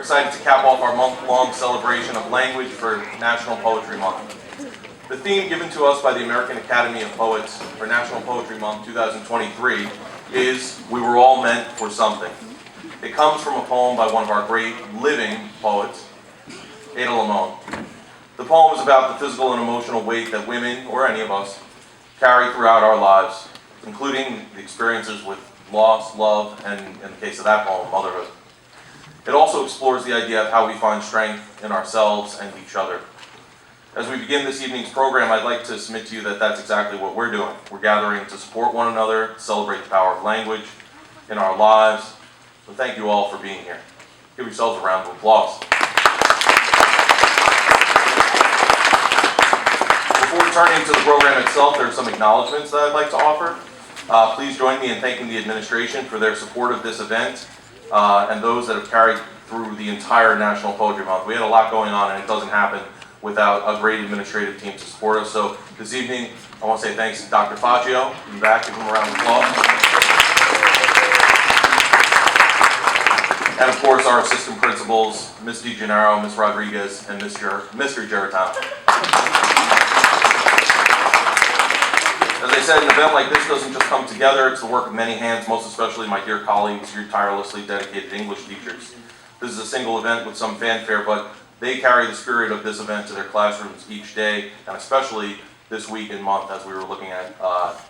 excited to cap off our month-long celebration of language for National Poetry Month. The theme given to us by the American Academy of Poets for National Poetry Month 2023 is "We Were All Meant for Something." It comes from a poem by one of our great living poets, Ada Limon. The poem is about the physical and emotional weight that women, or any of us, carry throughout our lives, including the experiences with loss, love, and, in the case of that poem, motherhood. It also explores the idea of how we find strength in ourselves and each other. As we begin this evening's program, I'd like to submit to you that that's exactly what we're doing. We're gathering to support one another, celebrate the power of language in our lives. So thank you all for being here. Give yourselves a round of applause. Before turning to the program itself, there are some acknowledgments that I'd like to offer. Please join me in thanking the administration for their support of this event and those that have carried through the entire National Poetry Month. We had a lot going on, and it doesn't happen without a great administrative team to support us. So this evening, I want to say thanks to Dr. Faccio in the back. Give him a round of applause. And of course, our assistant principals, Ms. DeGennaro, Ms. Rodriguez, and Mr. Geritano. As I said, an event like this doesn't just come together. It's the work of many hands, most especially my dear colleagues, your tirelessly dedicated English teachers. This is a single event with some fanfare, but they carry the spirit of this event to their classrooms each day, and especially this week and month as we were looking at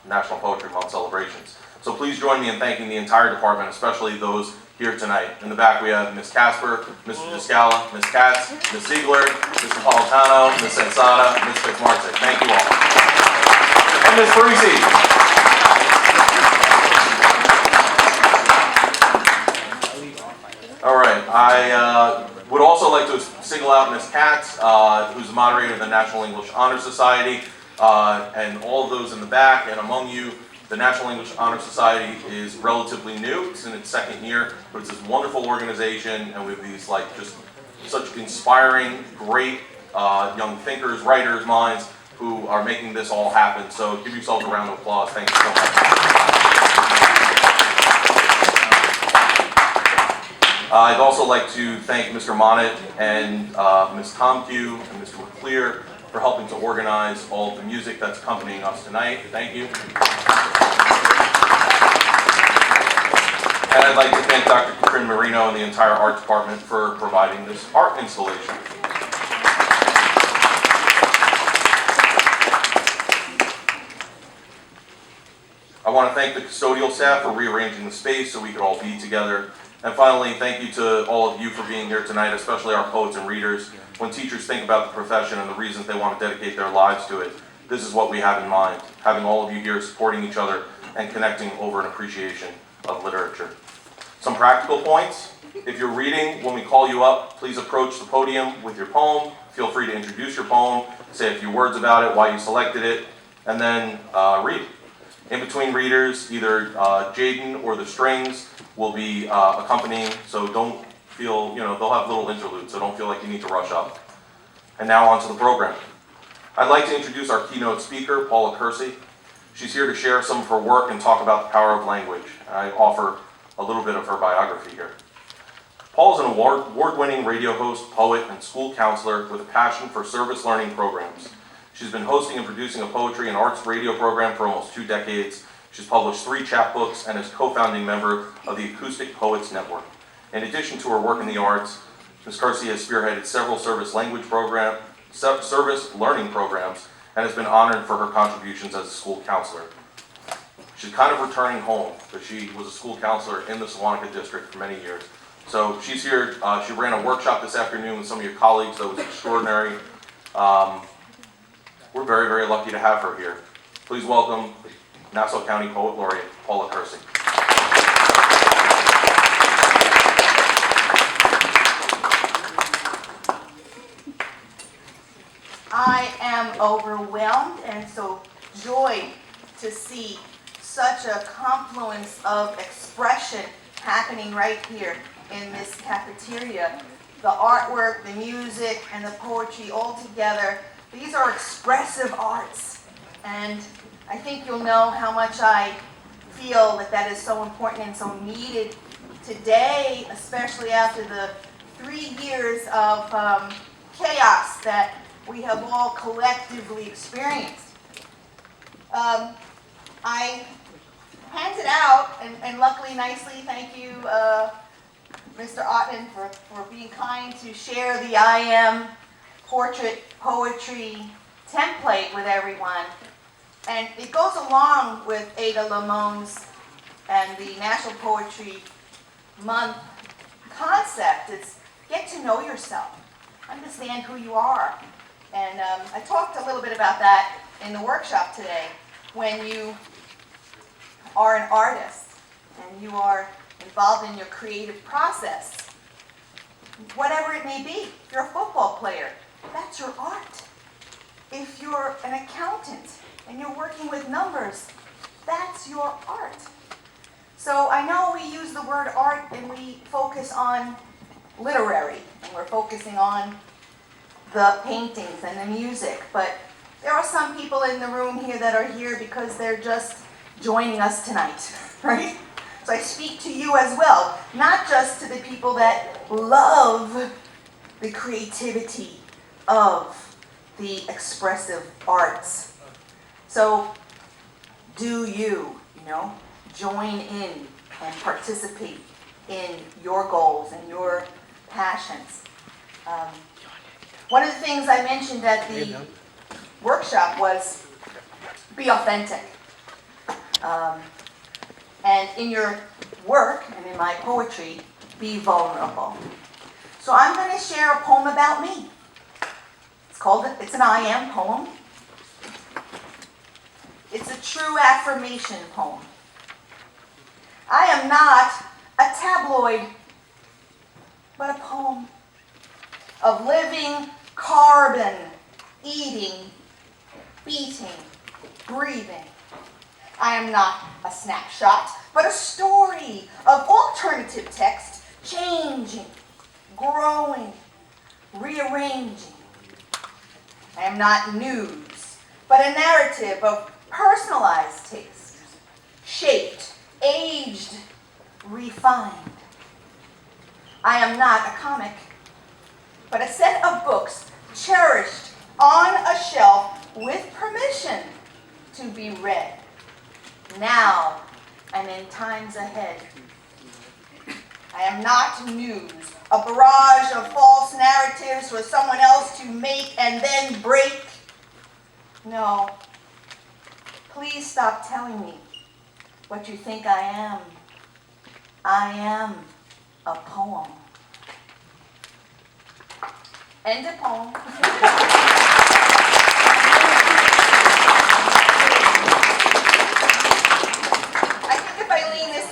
National Poetry Month celebrations. So please join me in thanking the entire department, especially those here tonight. In the back we have Ms. Casper, Mr. Discala, Ms. Katz, Ms. Ziegler, Ms. Napolitano, Ms. Sensata, Ms. Fitzmartic. Thank you all. And Ms. Parisi. All right, I would also like to single out Ms. Katz, who's the moderator of the National English Honor Society, and all of those in the back. And among you, the National English Honor Society is relatively new. It's in its second year, but it's this wonderful organization, and we have these just such inspiring, great young thinkers, writers, minds who are making this all happen. So give yourselves a round of applause. Thank you so much. I'd also like to thank Mr. Monnet and Ms. Tomkew and Mr. McClear for helping to organize all of the music that's accompanying us tonight. Thank you. And I'd like to thank Dr. Corinne Marino and the entire art department for providing this art installation. I want to thank the custodial staff for rearranging the space so we could all be together. And finally, thank you to all of you for being here tonight, especially our poets and readers. When teachers think about the profession and the reasons they want to dedicate their lives to it, this is what we have in mind, having all of you here supporting each other and connecting over an appreciation of literature. Some practical points. If you're reading, when we call you up, please approach the podium with your poem. Feel free to introduce your poem, say a few words about it, why you selected it, and then read. In between readers, either Jaden or the strings will be accompanying, so don't feel, they'll have little interludes, so don't feel like you need to rush up. And now on to the program. I'd like to introduce our keynote speaker, Paula Kersey. She's here to share some of her work and talk about the power of language. And I offer a little bit of her biography here. Paula's an award-winning radio host, poet, and school counselor with a passion for service learning programs. She's been hosting and producing a poetry and arts radio program for almost 2 decades. She's published 3 chapbooks and is co-founding member of the Acoustic Poets Network. In addition to her work in the arts, Ms. Kersey has spearheaded several service learning programs and has been honored for her contributions as a school counselor. She's kind of returning home, but she was a school counselor in the Sewanaka district for many years. So she's here. She ran a workshop this afternoon with some of your colleagues that was extraordinary. We're very, very lucky to have her here. Please welcome Nassau County Poet Laureate, Paula Kersey. I am overwhelmed and so joyed to see such a confluence of expression happening right here in this cafeteria. The artwork, the music, and the poetry all together. These are expressive arts, and I think you'll know how much I feel that is so important and so needed today, especially after the 3 years of chaos that we have all collectively experienced. I handed out, and luckily, nicely, thank you, Mr. Otten, for being kind to share the I Am portrait poetry template with everyone. And it goes along with Ada Lamone's and the National Poetry Month concept. It's get to know yourself, understand who you are. And I talked a little bit about that in the workshop today. When you are an artist and you are involved in your creative process, whatever it may be, if you're a football player, that's your art. If you're an accountant and you're working with numbers, that's your art. So I know we use the word art and we focus on literary, and we're focusing on the paintings and the music, but there are some people in the room here that are here because they're just joining us tonight, right? So I speak to you as well, not just to the people that love the creativity of the expressive arts. So do you join in and participate in your goals and your passions. One of the things I mentioned at the workshop was be authentic. And in your work and in my poetry, be vulnerable. So I'm going to share a poem about me. It's an I Am poem. It's a true affirmation poem. I am not a tabloid, but a poem of living carbon, eating, beating, breathing. I am not a snapshot, but a story of alternative text, changing, growing, rearranging. I am not news, but a narrative of personalized taste, shaped, aged, refined. I am not a comic, but a set of books cherished on a shelf with permission to be read now and in times ahead. I am not news, a barrage of false narratives for someone else to make and then break. No, please stop telling me what you think I am. I am a poem. End of poem.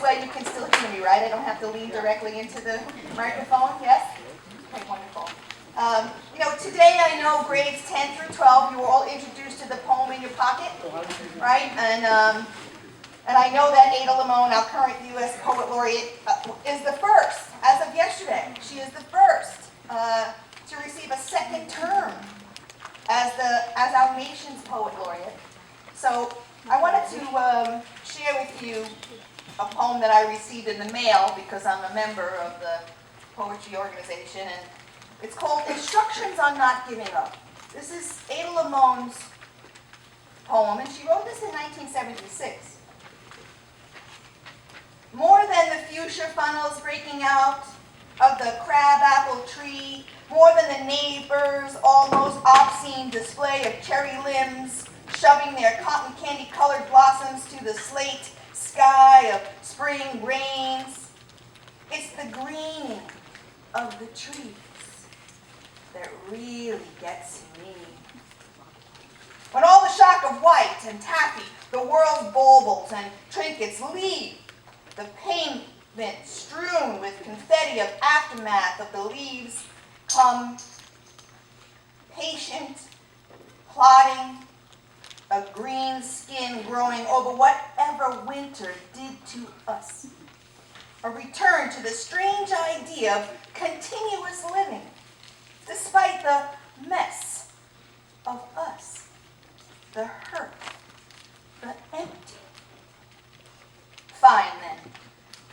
You can still hear me, right? I don't have to lean directly into the microphone, yes? Okay, wonderful. Today I know grades 10 through 12, you were all introduced to the poem in your pocket, right? And I know that Ada Lamone, our current U.S. Poet Laureate, is the first, as of yesterday, she is the first to receive a second term as our nation's Poet Laureate. So I wanted to share with you a poem that I received in the mail because I'm a member of the poetry organization, and it's called Instructions on Not Giving Up. This is Ada Lamone's poem, and she wrote this in 1976. More than the fuchsia funnels breaking out of the crabapple tree, more than the neighbors' almost obscene display of cherry limbs, shoving their cotton candy-colored blossoms to the slate sky of spring rains. It's the greening of the trees that really gets me. When all the shock of white and taffy, the world's baubles and trinkets leave the pavement strewn with confetti of aftermath of the leaves, come patient, plodding, a green skin growing over whatever winter did to us. A return to the strange idea of continuous living, despite the mess of us, the hurt, the empty. Fine then,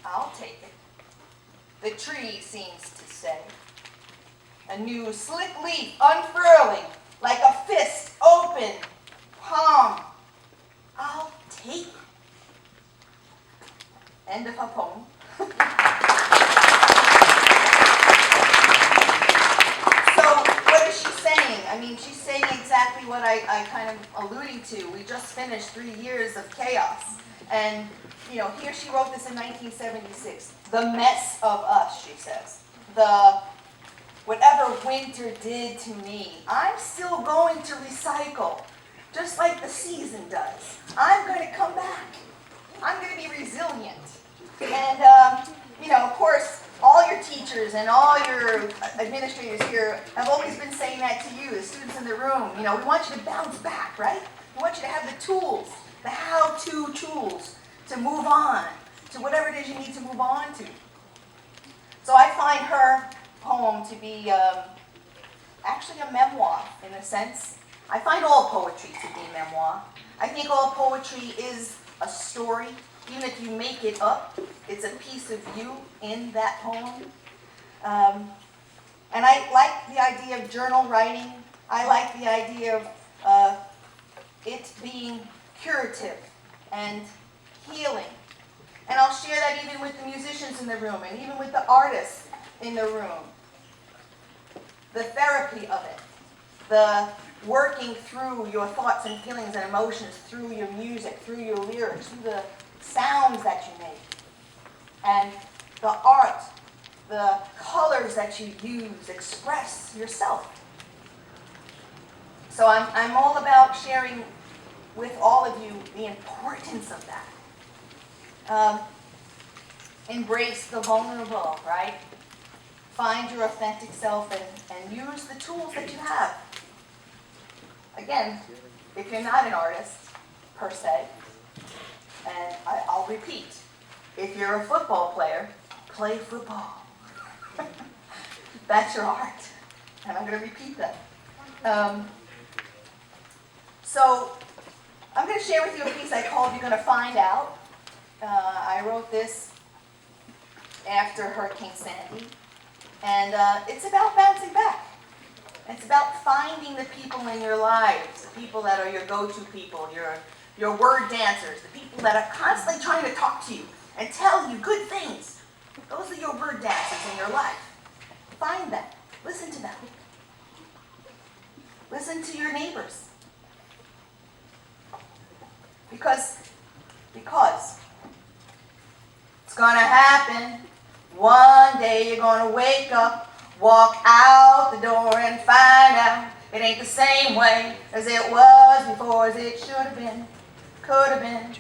I'll take it. The tree seems to say, A new slick leaf unfurling like a fist open palm. I'll take it. End of her poem. So what is she saying? I mean, she's saying exactly what I kind of alluding to. We just finished 3 years of chaos. And, you know, here she wrote this in 1976. The mess of us, she says. Whatever winter did to me, I'm still going to recycle, just like the season does. I'm going to come back. I'm going to be resilient. And, you know, of course, all your teachers and all your administrators here have always been saying that to you, the students in the room. You know, we want you to bounce back, right? We want you to have the tools, the how-to tools to move on to whatever it is you need to move on to. So I find her poem to be actually a memoir, in a sense. I find all poetry to be memoir. I think all poetry is a story. Even if you make it up, it's a piece of you in that poem. And I like the idea of journal writing. I like the idea of it being curative and healing. And I'll share that even with the musicians in the room and even with the artists in the room. The therapy of it, the working through your thoughts and feelings and emotions through your music, through your lyrics, through the sounds that you make, and the art, the colors that you use, express yourself. So I'm all about sharing with all of you the importance of that. Embrace the vulnerable, right? Find your authentic self and use the tools that you have. Again, if you're not an artist, per se, and I'll repeat, if you're a football player, play football. That's your art. And I'm going to repeat that. So I'm going to share with you a piece I called You're Going to Find Out. I wrote this after Hurricane Sandy. And it's about bouncing back. It's about finding the people in your lives, the people that are your go-to people, your word dancers, the people that are constantly trying to talk to you and tell you good things. Those are your word dancers in your life. Find them. Listen to them. Listen to your neighbors. Because it's going to happen. One day you're going to wake up, walk out the door and find out it ain't the same way as it was before, as it should have been, could have been.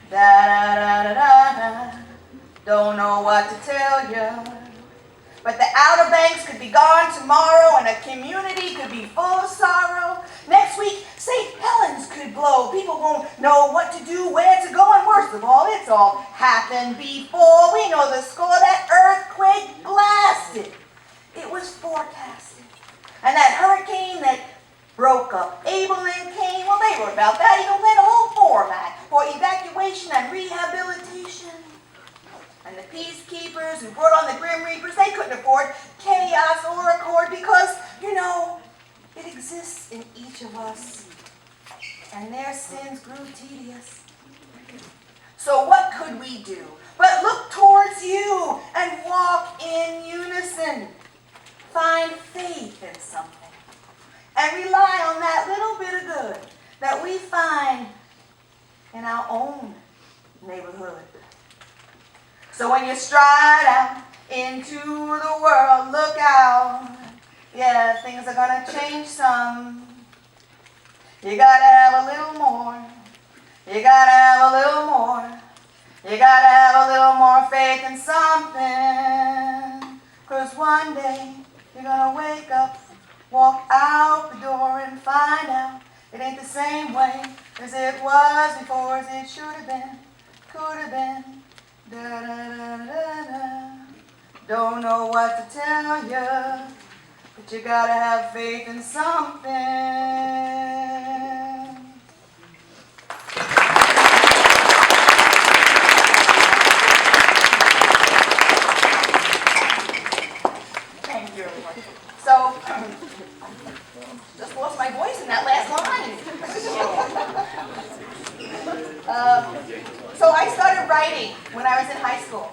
Da-da-da-da-da-da. Don't know what to tell you. But the Outer Banks could be gone tomorrow and a community could be full of sorrow. Next week, St. Helens could blow. People won't know what to do, where to go, and worst of all, it's all happened before. We know the score. That earthquake blasted. It was forecasted. And that hurricane that broke up Abel and Cain, well, they wrote about that. Even planned a whole format for evacuation and rehabilitation. And the peacekeepers who brought on the Grim Reapers, they couldn't afford chaos or accord because, you know, it exists in each of us. And their sins grew tedious. So what could we do but look towards you and walk in unison? Find faith in something. And rely on that little bit of good that we find in our own neighborhood. So when you stride out into the world, look out. Yeah, things are going to change some. You got to have a little more. You got to have a little more. You got to have a little more faith in something. 'Cause one day you're going to wake up, walk out the door and find out it ain't the same way as it was before, as it should have been, could have been. Da-da-da-da-da. Don't know what to tell you, but you gotta have faith in something. Thank you, everyone. So So I started writing when I was in high school.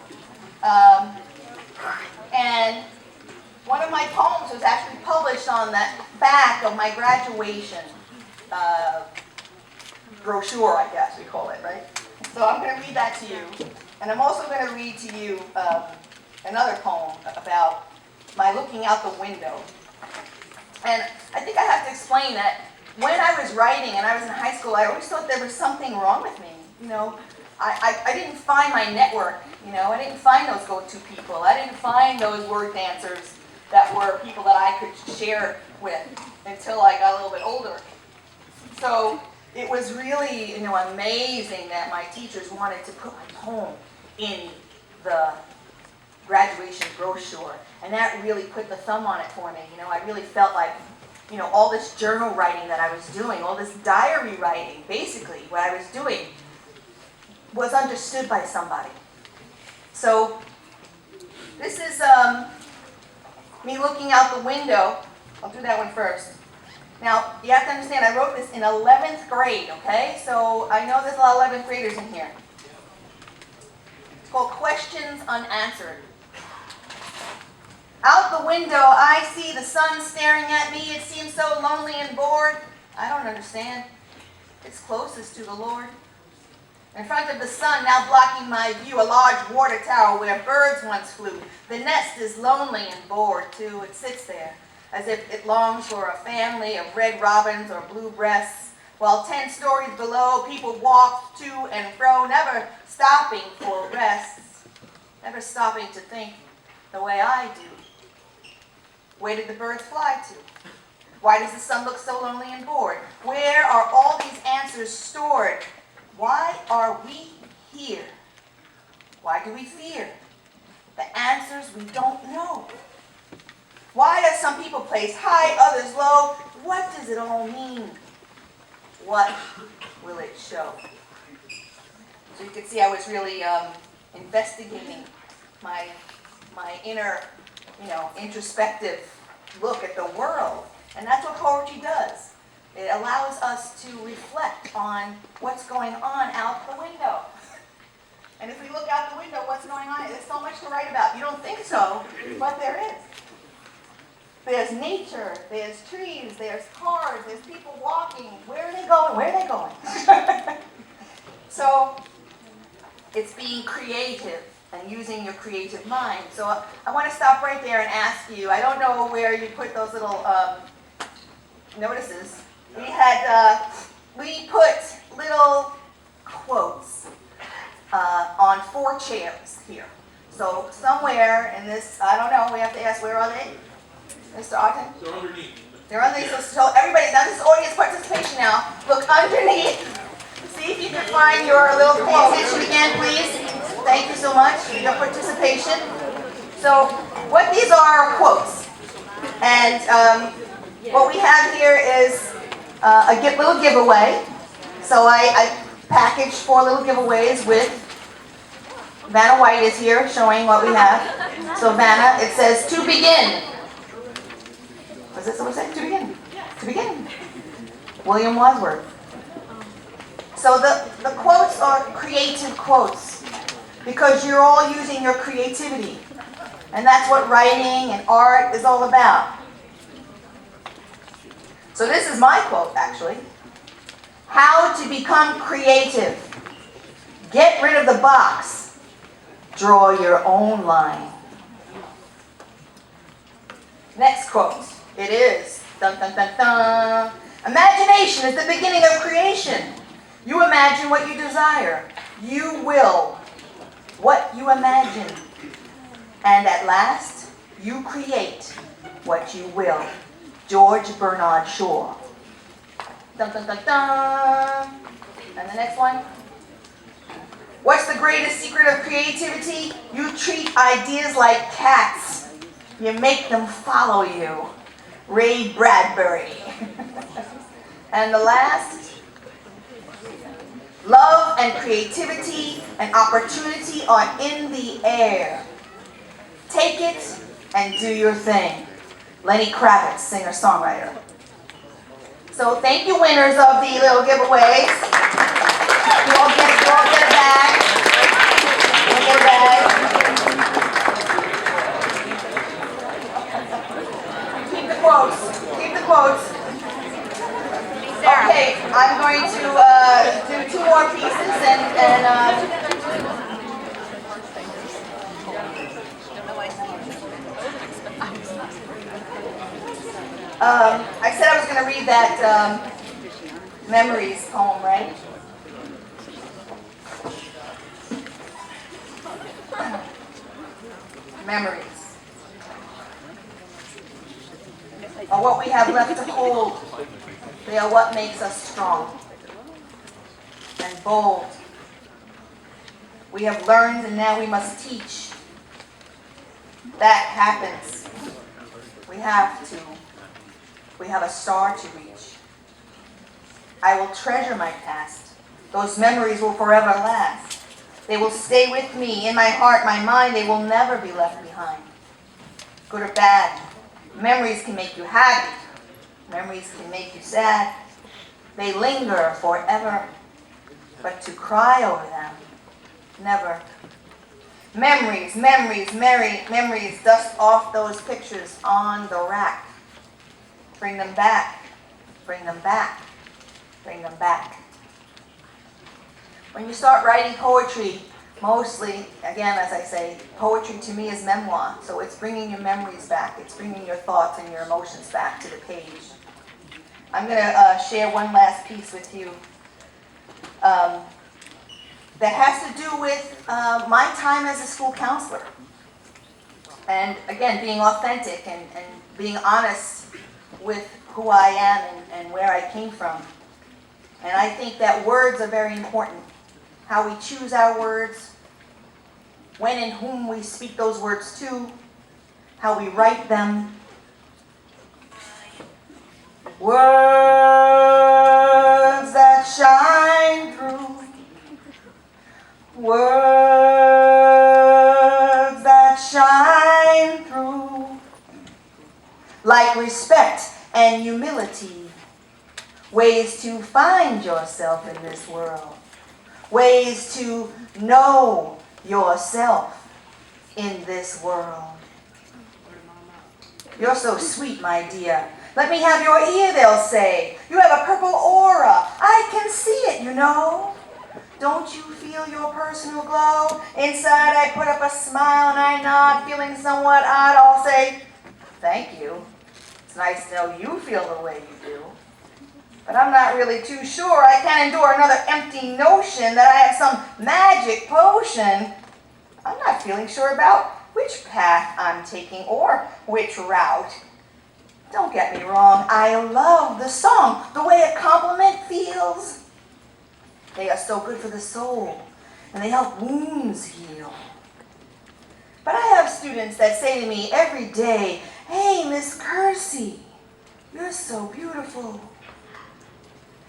And one of my poems was actually published on the back of my graduation brochure, I guess we call it, right? So I'm going to read that to you. And I'm also going to read to you another poem about my looking out the window. And I think I have to explain that when I was writing and I was in high school, I always thought there was something wrong with me. You know, I didn't find my network. You know, I didn't find those go-to people. I didn't find those word dancers that were people that I could share with until I got a little bit older. So it was really, you know, amazing that my teachers wanted to put my poem in the graduation brochure. And that really put the thumb on it for me. You know, I really felt like, you know, all this journal writing that I was doing, all this diary writing, basically what I was doing, was understood by somebody. So this is me looking out the window. I'll do that one first. Now, you have to understand, I wrote this in 11th grade, okay? So I know there's a lot of 11th graders in here. It's called Questions Unanswered. Out the window, I see the sun staring at me. It seems so lonely and bored. I don't understand. It's closest to the Lord. In front of the sun, now blocking my view, a large water tower where birds once flew. The nest is lonely and bored, too. It sits there as if it longs for a family of red robins or blue breasts, while 10 stories below, people walk to and fro, never stopping for rest, never stopping to think the way I do. Where did the birds fly to? Why does the sun look so lonely and bored? Where are all these answers stored? Why are we here? Why do we fear? The answers we don't know. Why do some people place high, others low? What does it all mean? What will it show? So you can see I was really investigating my inner, you know, introspective look at the world. And that's what poetry does. It allows us to reflect on what's going on out the window. And if we look out the window, what's going on? There's so much to write about. You don't think so, but there is. There's nature, there's trees, there's cars, there's people walking. Where are they going? Where are they going? So it's being creative and using your creative mind. So I want to stop right there and ask you, I don't know where you put those little notices. We put little quotes on 4 chairs here. So somewhere in this, I don't know, we have to ask, where are they? Mr. Ogden? They're underneath. They're underneath. So everybody, now this is audience participation now. Look underneath. See if you can find your little attention again, please. Thank you so much for your participation. So what these are quotes. And what we have here is a little giveaway. So I packaged 4 little giveaways with Vanna White is here showing what we have. So Vanna, it says, to begin. Was it someone say? To begin. To begin. William Wadsworth. So the quotes are creative quotes because you're all using your creativity. And that's what writing and art is all about. So this is my quote, actually. How to become creative. Get rid of the box. Draw your own line. Next quote. It is, dun, dun, dun, dun. Imagination is the beginning of creation. You imagine what you desire. You will what you imagine. And at last, you create what you will. George Bernard Shaw. Dun, dun, dun, dun. And the next one. What's the greatest secret of creativity? You treat ideas like cats. You make them follow you. Ray Bradbury. And the last, love and creativity and opportunity are in the air. Take it and do your thing. Lenny Kravitz, singer-songwriter. So thank you, winners of the little giveaways. You all get quotes. Okay, I'm going to do two more pieces I said I was going to read that Memories poem, right? Memories are what we have left to hold. They are what makes us strong and bold. We have learned and now we must teach. That happens. We have to. We have a star to reach. I will treasure my past. Those memories will forever last. They will stay with me, in my heart, my mind. They will never be left behind. Good or bad, memories can make you happy. Memories can make you sad. They linger forever, but to cry over them, never. Memories, memories, dust off those pictures on the rack. Bring them back, bring them back, bring them back. When you start writing poetry, mostly, again, as I say, poetry to me is memoir. So it's bringing your memories back. It's bringing your thoughts and your emotions back to the page. I'm going to share one last piece with you that has to do with my time as a school counselor. And again, being authentic and being honest with who I am and where I came from. And I think that words are very important. How we choose our words, when and whom we speak those words to, how we write them. Words that shine through, words that shine through, like respect and humility, ways to find yourself in this world. Ways to know yourself in this world. You're so sweet, my dear. Let me have your ear, they'll say. You have a purple aura. I can see it, you know. Don't you feel your personal glow? Inside I put up a smile and I nod, feeling somewhat odd. I'll say, thank you. It's nice to know you feel the way you do. But I'm not really too sure. I can't endure another empty notion that I have some magic potion. I'm not feeling sure about which path I'm taking or which route. Don't get me wrong. I love the song, the way a compliment feels. They are so good for the soul, and they help wounds heal. But I have students that say to me every day, "Hey, Miss Kersey, you're so beautiful."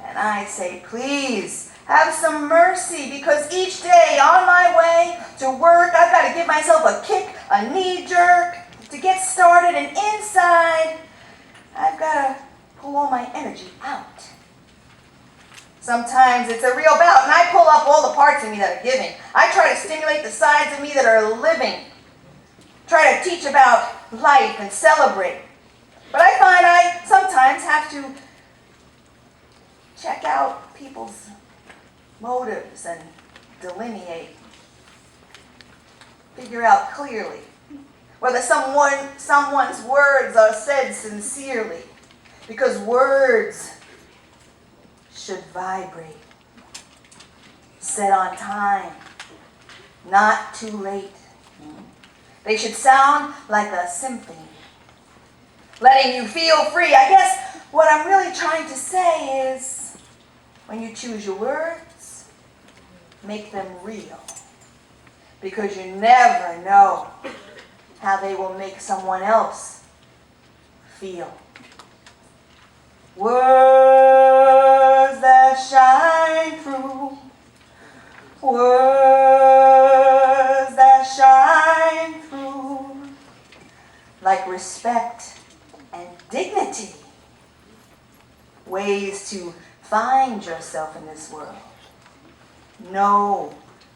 And I say, please, have some mercy, because each day on my way to work, I've got to give myself a kick, a knee jerk to get started, and inside, I've got to pull all my energy out. Sometimes it's a real bout, and I pull up all the parts of me that are giving. I try to stimulate the sides of me that are living. Try to teach about life and celebrate. But I find I sometimes have to check out people's motives and delineate. Figure out clearly whether someone's words are said sincerely. Because words should vibrate. Said on time, not too late. They should sound like a symphony, letting you feel free. I guess what I'm really trying to say is, when you choose your words, make them real. Because you never know how they will make someone else feel. Words that shine through, words that shine through, like respect and dignity. Ways to find yourself in this world. Know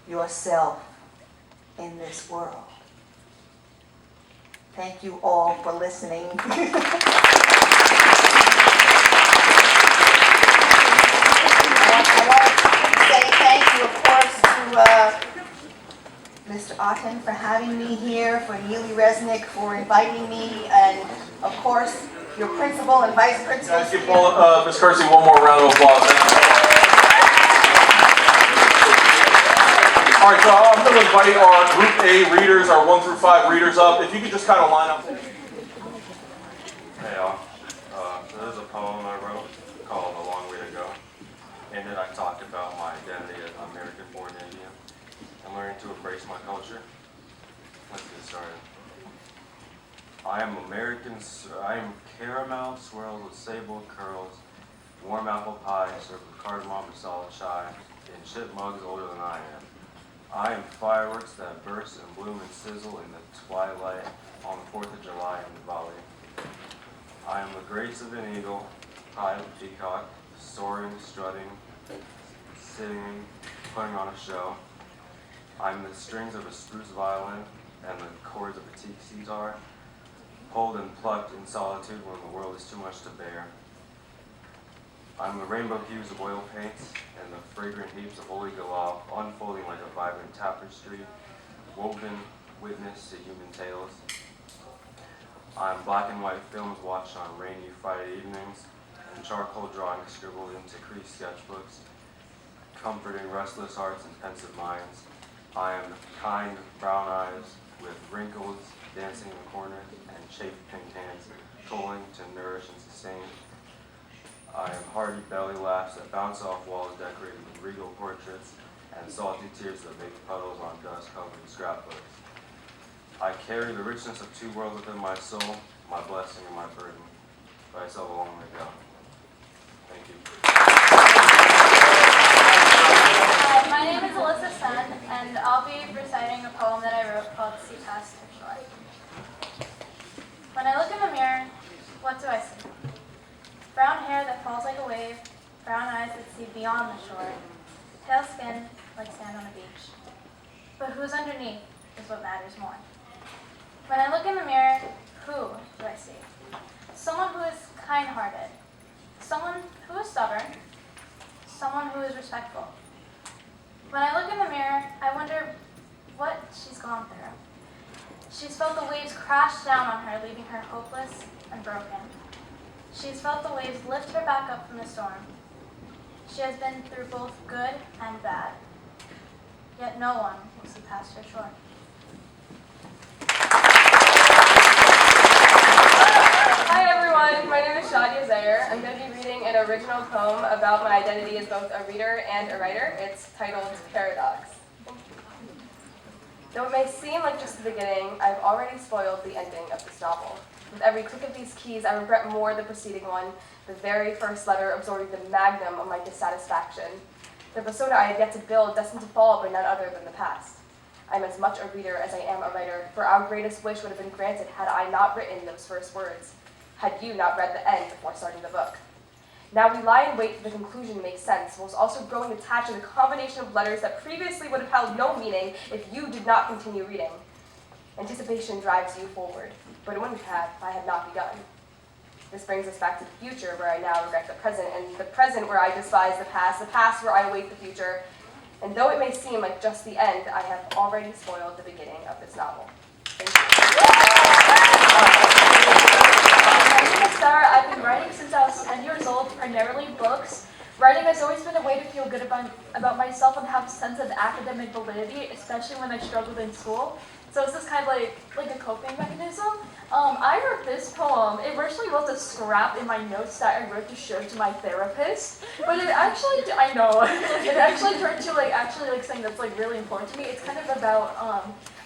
yourself in this world. Thank you all for listening. Otten for having me here, for Neely Resnick for inviting me, and of course, your principal and vice principal. Guys, give Ms. Kersey one more round of applause. Thank you. All right, so I'm going to invite our Group A readers, our 1 through 5 readers up. If you could just kind of line up. Hey y'all, so there's a poem I wrote called A Long Way to Go. In it I talked about my identity as an American-born Indian and learning to embrace my culture. Let's get started. I am caramel swirls with sable curls, warm apple pie served with cardamom and solid chai, in chip mugs older than I am. I am fireworks that burst and bloom and sizzle in the twilight on the 4th of July in the valley. I am the grace of an eagle, high peacock, soaring, strutting, sitting, putting on a show. I am the strings of a spruce violin and the chords of a teak sitar, pulled and plucked in solitude when the world is too much to bear. I'm the rainbow hues of oil paints and the fragrant heaps of holy galal unfolding like a vibrant tapestry, woven witness to human tales. I'm black and white films watched on rainy Friday evenings and charcoal drawings scribbled into creased sketchbooks, comforting restless hearts and pensive minds. I am kind brown eyes with wrinkles dancing in the corners and chafed pink hands tolling to nourish and sustain. I am hearty belly laughs that bounce off walls decorated with regal portraits and salty tears that make puddles on dust-covered scrapbooks. I carry the richness of two worlds within my soul, my blessing and my burden, but I still have a long way to go. Thank you. Hi, my name is Alyssa Sen, and I'll be reciting a poem that I wrote called See Past the Shore. When I look in the mirror, what do I see? Brown hair that falls like a wave, brown eyes that see beyond the shore, pale skin like sand on a beach. But who's underneath is what matters more. When I look in the mirror, who do I see? Someone who is kind-hearted, someone who is stubborn, someone who is respectful. When I look in the mirror, I wonder what she's gone through. She's felt the waves crash down on her, leaving her hopeless and broken. She's felt the waves lift her back up from the storm. She has been through both good and bad. Yet no one will see past her shore. Hi everyone, my name is Shadia Zaire. I'm going to be reading an original poem about my identity as both a reader and a writer. It's titled Paradox. Though it may seem like just the beginning, I've already spoiled the ending of this novel. With every click of these keys, I regret more the preceding one, the very first letter absorbing the magnum of my dissatisfaction. The persona I had yet to build, destined to fall by none other than the past. I am as much a reader as I am a writer, for our greatest wish would have been granted had I not written those first words, had you not read the end before starting the book. Now we lie in wait for the conclusion to make sense, whilst also growing attached to the combination of letters that previously would have held no meaning if you did not continue reading. Anticipation drives you forward, but it wouldn't have if I had not begun. This brings us back to the future, where I now regret the present, and the present where I despise the past where I await the future. And though it may seem like just the end, I have already spoiled the beginning of this novel. Thank you. My name is Sarah. I've been writing since I was 10 years old, primarily books. Writing has always been a way to feel good about myself and have a sense of academic validity, especially when I struggled in school. So it's just kind of like a coping mechanism. I wrote this poem. It originally was a scrap in my notes that I wrote to show to my therapist, but it actually, I know, it actually turned to something that's really important to me. It's kind of about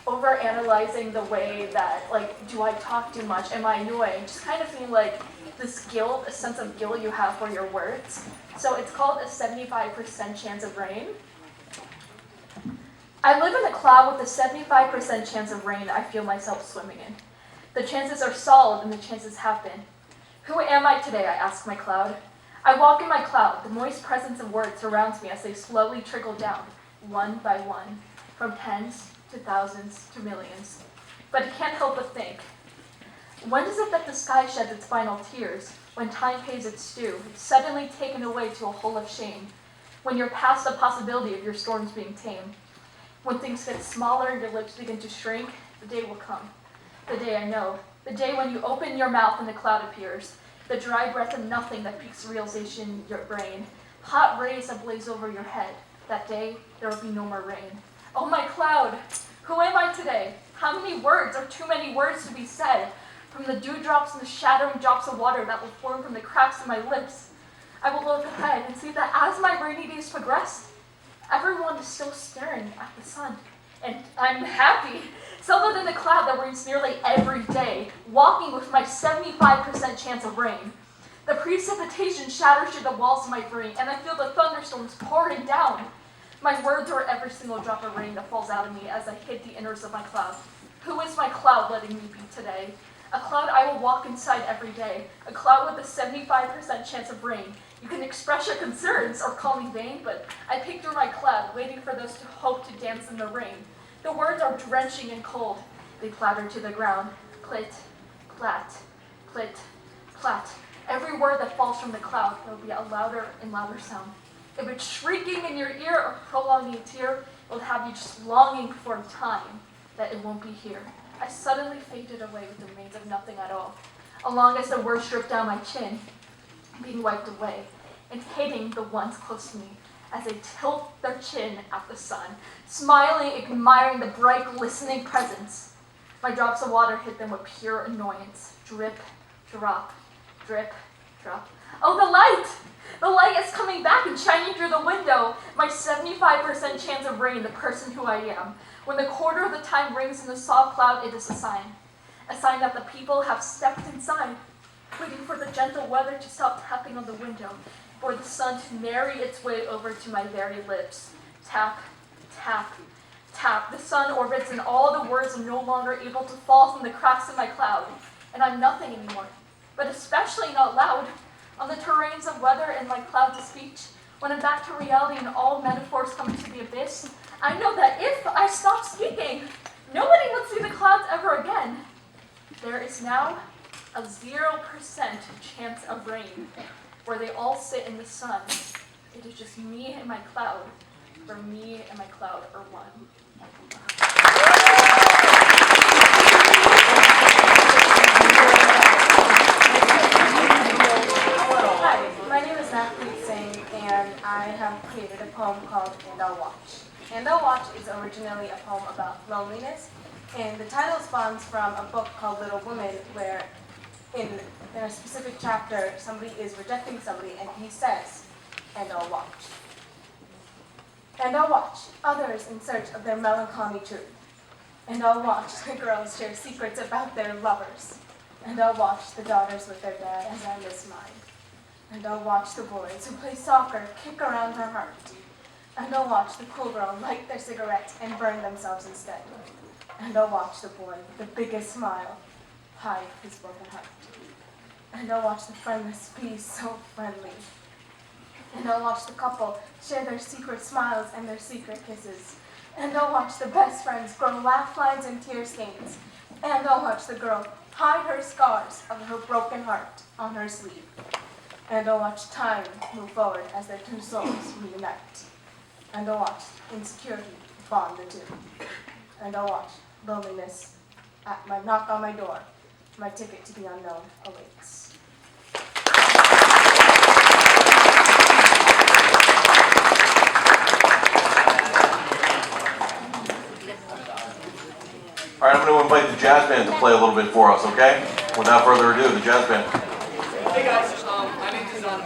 over-analyzing the way that, do I talk too much? Am I annoying? Just kind of feeling like this guilt, a sense of guilt you have for your words. So it's called A 75% Chance of Rain. I live in a cloud with a 75% chance of rain I feel myself swimming in. The chances are solid and the chances have been. Who am I today, I ask my cloud. I walk in my cloud. The moist presence of words surrounds me as they slowly trickle down, one by one, from tens to thousands to millions. But I can't help but think, when is it that the sky sheds its final tears? When time pays its due, it's suddenly taken away to a hole of shame. When you're past the possibility of your storms being tamed. When things get smaller and your lips begin to shrink, the day will come. The day I know. The day when you open your mouth and a cloud appears. The dry breath of nothing that piques realization in your brain. Hot rays that blaze over your head. That day, there will be no more rain. Oh, my cloud! Who am I today? How many words are too many words to be said? From the dewdrops and the shattering drops of water that will form from the cracks of my lips, I will look ahead and see that as my rainy days progress, everyone is still staring at the sun. And I'm happy, settled in a cloud that rains nearly every day, walking with my 75% chance of rain. The precipitation shatters through the walls of my brain, and I feel the thunderstorms pouring down. My words are every single drop of rain that falls out of me as I hit the inners of my cloud. Who is my cloud letting me be today? A cloud I will walk inside every day. A cloud with a 75% chance of rain. You can express your concerns or call me vain, but I picture my cloud, waiting for those to hope to dance in the rain. The words are drenching and cold. They clatter to the ground. Clit, clat, clit, clat. Every word that falls from the cloud, there will be a louder and louder sound. If it's shrieking in your ear or prolonging a tear, it will have you just longing for a time that it won't be here. I suddenly faded away with the remains of nothing at all, along as the words dripped down my chin, being wiped away, and hitting the ones close to me as they tilt their chin at the sun, smiling, admiring the bright, glistening presence. My drops of water hit them with pure annoyance. Drip, drop, drip, drop. Oh, the light! The light is coming back and shining through the window. My 75% chance of rain, the person who I am. When the quarter of the time rings in the soft cloud, it is a sign that the people have stepped inside, waiting for the gentle weather to stop tapping on the window, for the sun to narrate its way over to my very lips. Tap, tap, tap. The sun orbits and all the words are no longer able to fall from the cracks of my cloud, and I'm nothing anymore, but especially not loud. On the terrains of weather and my clouds of speech, when I'm back to reality and all metaphors come into the abyss, I know that if I stop speaking, nobody will see the clouds ever again. There is now a 0% chance of rain, where they all sit in the sun. It is just me and my cloud, where me and my cloud are one. Hi, my name is Marquis, and I have created a poem called And I'll Watch. And I'll Watch is originally a poem about loneliness, and the title spawns from a book called Little Women, where in a specific chapter, somebody is rejecting somebody, and he says, and I'll watch. And I'll watch others in search of their melancholy truth. And I'll watch the girls share secrets about their lovers. And I'll watch the daughters with their dad as I miss mine. And I'll watch the boys who play soccer kick around her heart. And I'll watch the cool girl light their cigarettes and burn themselves instead. And I'll watch the boy with the biggest smile hide his broken heart. And I'll watch the friendless be so friendly. And I'll watch the couple share their secret smiles and their secret kisses. And I'll watch the best friends grow laugh lines and tear stains. And I'll watch the girl hide her scars of her broken heart on her sleeve. And I'll watch time move forward as their two souls reunite. And I'll watch insecurity bond the two. And I'll watch loneliness at my knock on my door. My ticket to the unknown awaits. All right, I'm going to invite the jazz band to play a little bit for us, okay? Without further ado, the jazz band. Hey guys, my name is I'm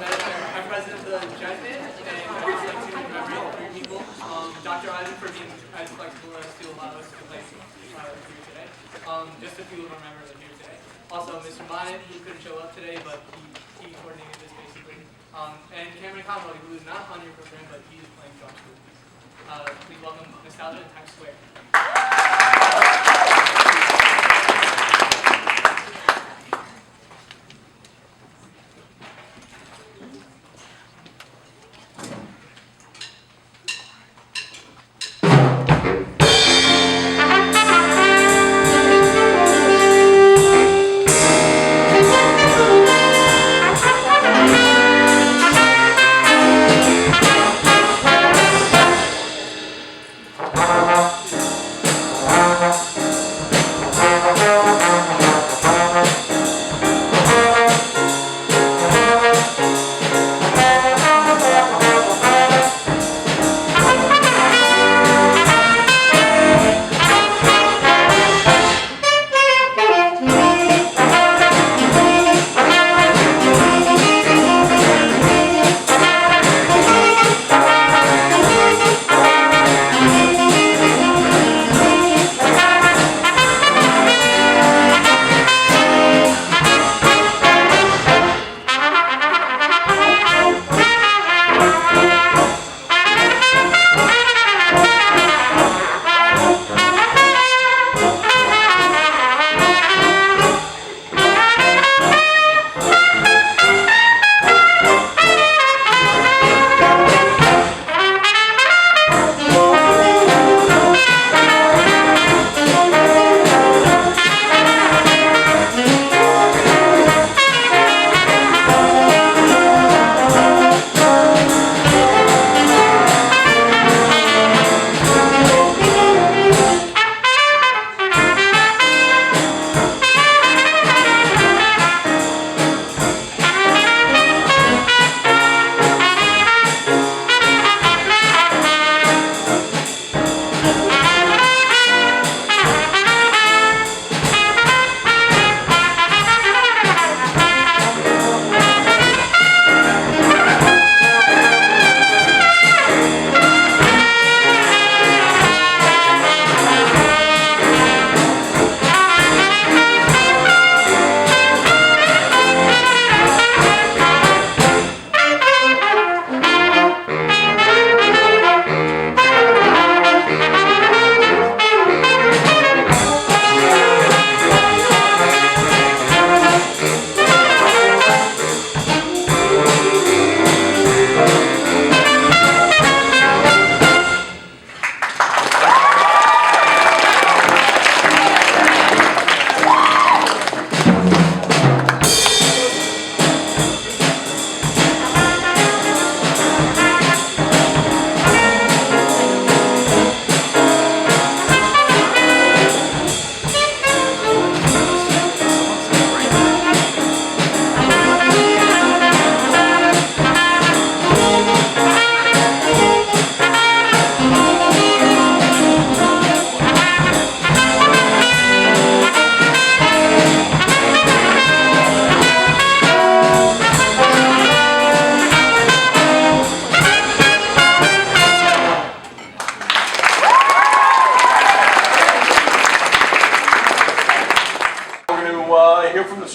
president of the jazz band, and I'd like to commemorate 3 people. Dr. Isaac for being as flexible as to allow us to play here today. Just a few of our members are here today. Also, Mr. Bonnet, who couldn't show up today, but he coordinated this basically. And Cameron Conway, who is not on your program, but he is playing drums with us. Please welcome Nostalgia in Times Square.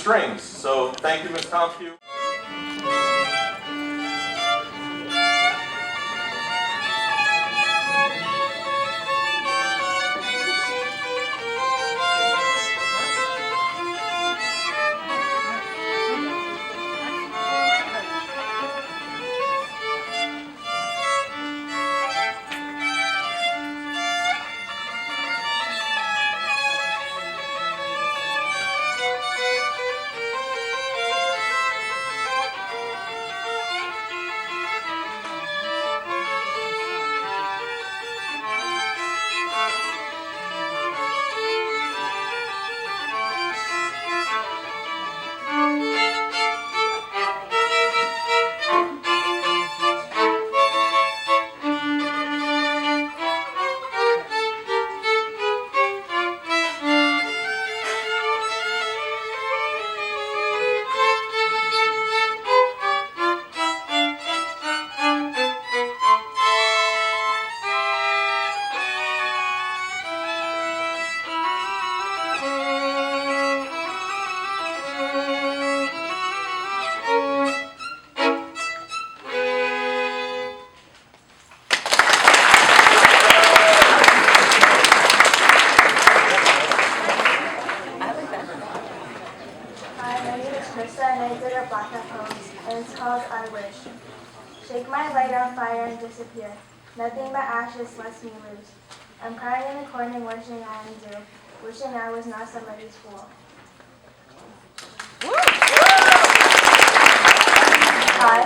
strings. So thank you, Ms. Compute. Hi, my name is Krista and I did a blackout poem and it's called I Wish. Shake my light on fire and disappear. Nothing but ashes lets me lose. I'm crying in the corner wishing I undo. Wishing I was not somebody's fool. Hi,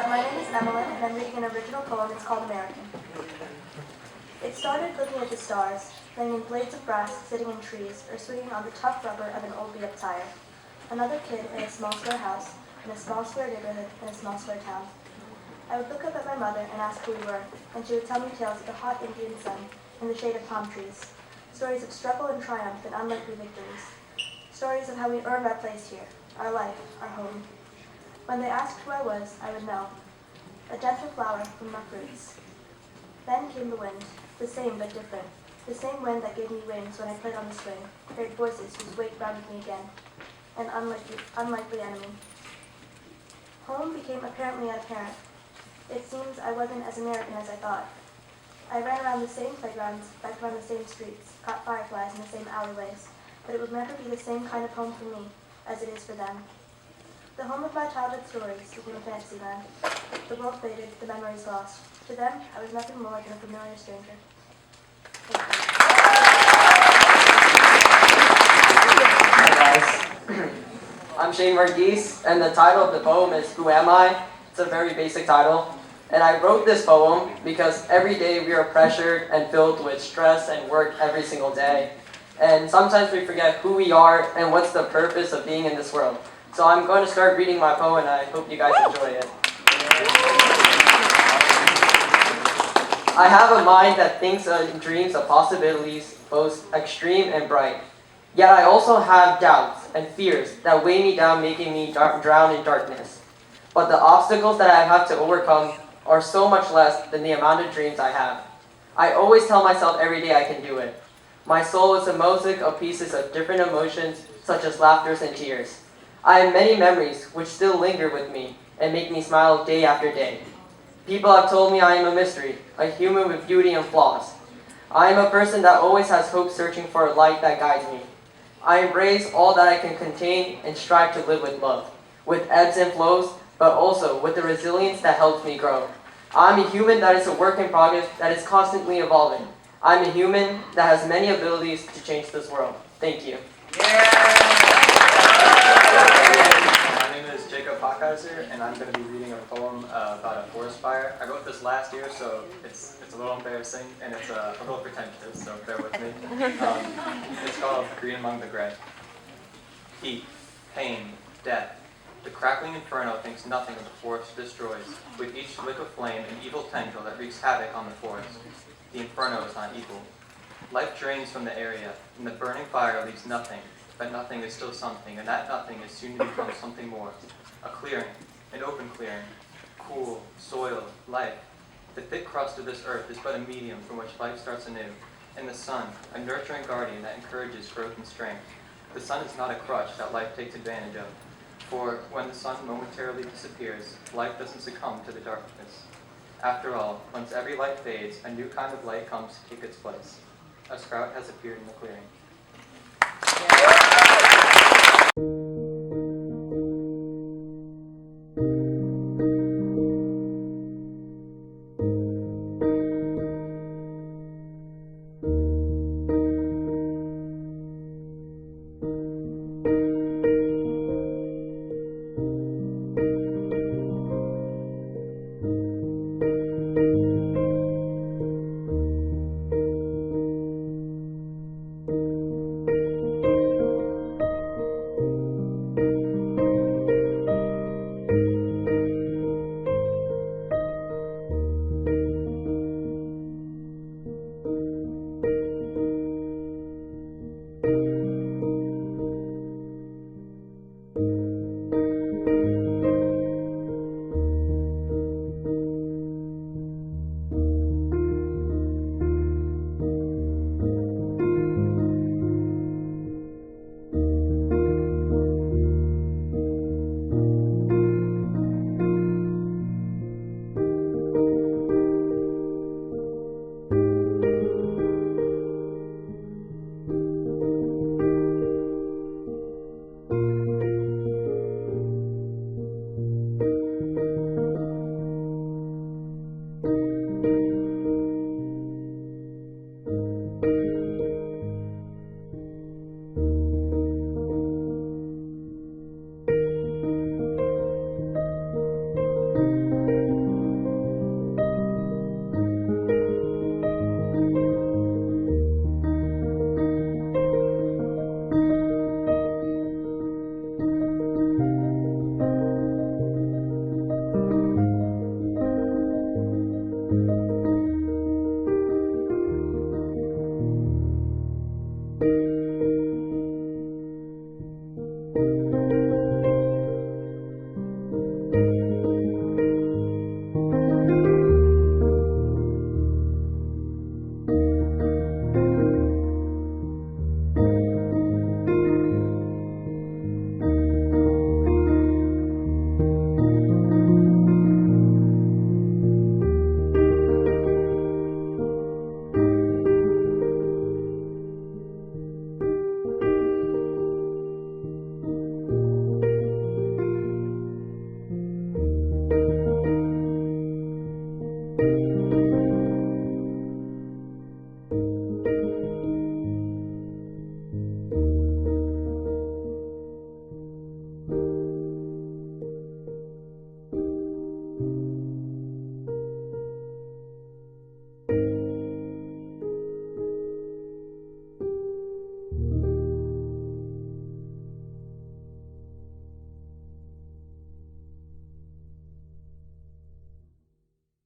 my name is Emily and I'm reading an original poem. It's called American. It started looking at the stars, laying in blades of grass, sitting in trees, or swinging on the tough rubber of an old beat-up tire. Another kid in a small square house, in a small square neighborhood, in a small square town. I would look up at my mother and ask who we were, and she would tell me tales of the hot Indian sun in the shade of palm trees. Stories of struggle and triumph and unlikely victories. Stories of how we earned our place here, our life, our home. When they asked who I was, I would know. A gentle flower from rough roots. Then came the wind, the same but different. The same wind that gave me wings when I played on the swing, heard voices whose weight grounded me again. An unlikely enemy. Home became apparently unapparent. It seems I wasn't as American as I thought. I ran around the same playgrounds, biked around the same streets, caught fireflies in the same alleyways, but it would never be the same kind of home for me as it is for them. The home of my childhood stories became a fantasy land. The world faded, the memories lost. To them, I was nothing more than a familiar stranger. Hi guys, I'm Shane Marquis, and the title of the poem is Who Am I? It's a very basic title, and I wrote this poem because every day we are pressured and filled with stress and work every single day, and sometimes we forget who we are and what's the purpose of being in this world. So I'm going to start reading my poem, and I hope you guys enjoy it. I have a mind that thinks and dreams of possibilities, both extreme and bright. Yet I also have doubts and fears that weigh me down, making me drown in darkness. But the obstacles that I have to overcome are so much less than the amount of dreams I have. I always tell myself every day I can do it. My soul is a mosaic of pieces of different emotions, such as laughter and tears. I have many memories which still linger with me and make me smile day after day. People have told me I am a mystery, a human with beauty and flaws. I am a person that always has hope, searching for a light that guides me. I embrace all that I can contain and strive to live with love, with ebbs and flows, but also with the resilience that helps me grow. I'm a human that is a work in progress that is constantly evolving. I'm a human that has many abilities to change this world. Thank you. My name is Jacob Hockheiser, and I'm going to be reading a poem about a forest fire. I wrote this last year, so it's a little embarrassing, and it's a little pretentious, so bear with me. It's called Green Among the Gray. Heat, pain, death. The crackling inferno thinks nothing of the forest destroys. With each lick of flame, an evil tendril that wreaks havoc on the forest. The inferno is not evil. Life drains from the area, and the burning fire leaves nothing. But nothing is still something, and that nothing is soon to become something more. A clearing, an open clearing, cool, soil, life. The thick crust of this earth is but a medium from which life starts anew, and the sun, a nurturing guardian that encourages growth and strength. The sun is not a crutch that life takes advantage of. For when the sun momentarily disappears, life doesn't succumb to the darkness. After all, once every light fades, a new kind of light comes to take its place. A sprout has appeared in the clearing.